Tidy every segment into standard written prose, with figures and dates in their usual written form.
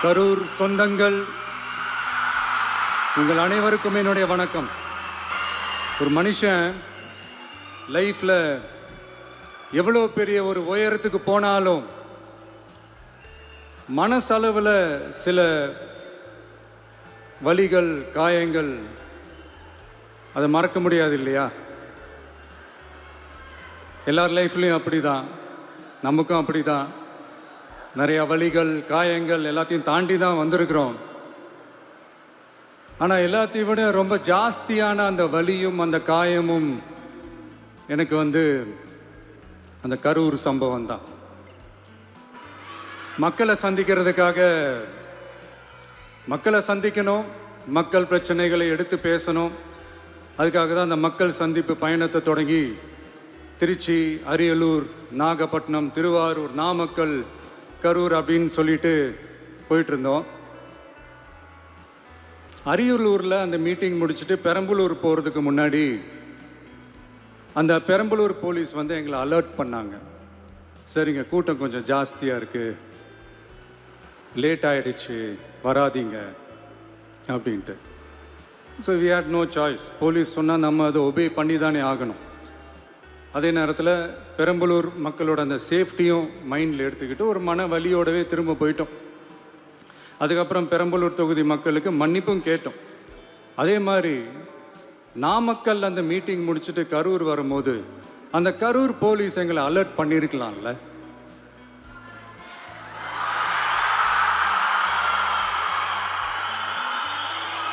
கரூர் சொந்தங்கள் உங்கள் அனைவருக்கும் என்னுடைய வணக்கம். ஒரு மனுஷன் லைஃப்பில் எவ்வளோ பெரிய ஒரு உயரத்துக்கு போனாலும் மனசளவில் சில வலிகள், காயங்கள் அதை மறக்க முடியாது இல்லையா? எல்லார் லைஃப்லையும் அப்படி தான், நமக்கும் அப்படி தான். நிறையா வலிகள், காயங்கள் எல்லாத்தையும் தாண்டி தான் வந்திருக்கிறோம். ஆனால் எல்லாத்தையும் விட ரொம்ப ஜாஸ்தியான அந்த வலியும் அந்த காயமும் எனக்கு அந்த கரூர் சம்பவம் தான். மக்களை சந்திக்கணும், மக்கள் பிரச்சனைகளை எடுத்து பேசணும். அதுக்காக தான் அந்த மக்கள் சந்திப்பு பயணத்தை தொடங்கி திருச்சி, அரியலூர், நாகப்பட்டினம், திருவாரூர், நாமக்கல், கரூர் அப்படின்னு சொல்லிட்டு போயிட்டுருந்தோம். அரியலூரில் அந்த மீட்டிங் முடிச்சுட்டு பெரம்பலூர் போகிறதுக்கு முன்னாடி அந்த பெரம்பலூர் போலீஸ் எங்களை அலர்ட் பண்ணாங்க. சரிங்க, கூட்டம் கொஞ்சம் ஜாஸ்தியாக இருக்குது, லேட் ஆகிடுச்சு, வராதிங்க அப்படின்ட்டு. So we had no choice. Police சொன்னால் நம்ம அதை ஒபே பண்ணி தானே ஆகணும். அதே நேரத்தில் பெரம்பலூர் மக்களோட அந்த சேஃப்டியும் மைண்டில் எடுத்துக்கிட்டு ஒரு மன வலியோடவே திரும்ப போயிட்டோம். அதுக்கப்புறம் பெரம்பலூர் தொகுதி மக்களுக்கு மன்னிப்பும் கேட்டோம். அதே மாதிரி நாமக்கல் அந்த மீட்டிங் முடிச்சுட்டு கரூர் வரும்போது அந்த கரூர் போலீஸ் எங்களை அலர்ட் பண்ணியிருக்கலாம்ல.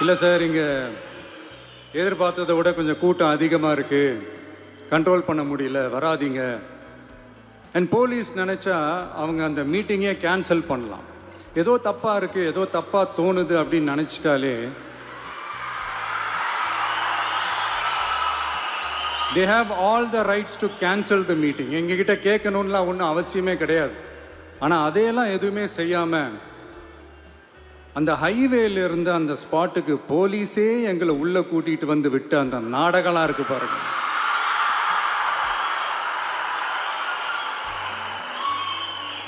இல்லை சார், இங்கே எதிர்பார்த்ததை விட கொஞ்சம் கூட்டம் அதிகமாக இருக்குது, கண்ட்ரோல் பண்ண முடியல, வராதிங்க. அண்ட் போலீஸ் நினச்சா அவங்க அந்த மீட்டிங்கே கேன்சல் பண்ணலாம். ஏதோ தப்பாக இருக்குது, ஏதோ தப்பாக தோணுது அப்படின்னு நினச்சிட்டாலே they have all the rights to cancel the meeting. எங்ககிட்ட கேட்கணும்லாம் ஒன்றும் அவசியமே கிடையாது. ஆனால் அதையெல்லாம் எதுவுமே செய்யாமல் அந்த ஹைவேல இருந்து அந்த ஸ்பாட்டுக்கு போலீஸே எங்களை உள்ளே கூட்டிகிட்டு விட்டு அந்த நாடகம்லாம் இருக்குது பாருங்கள்.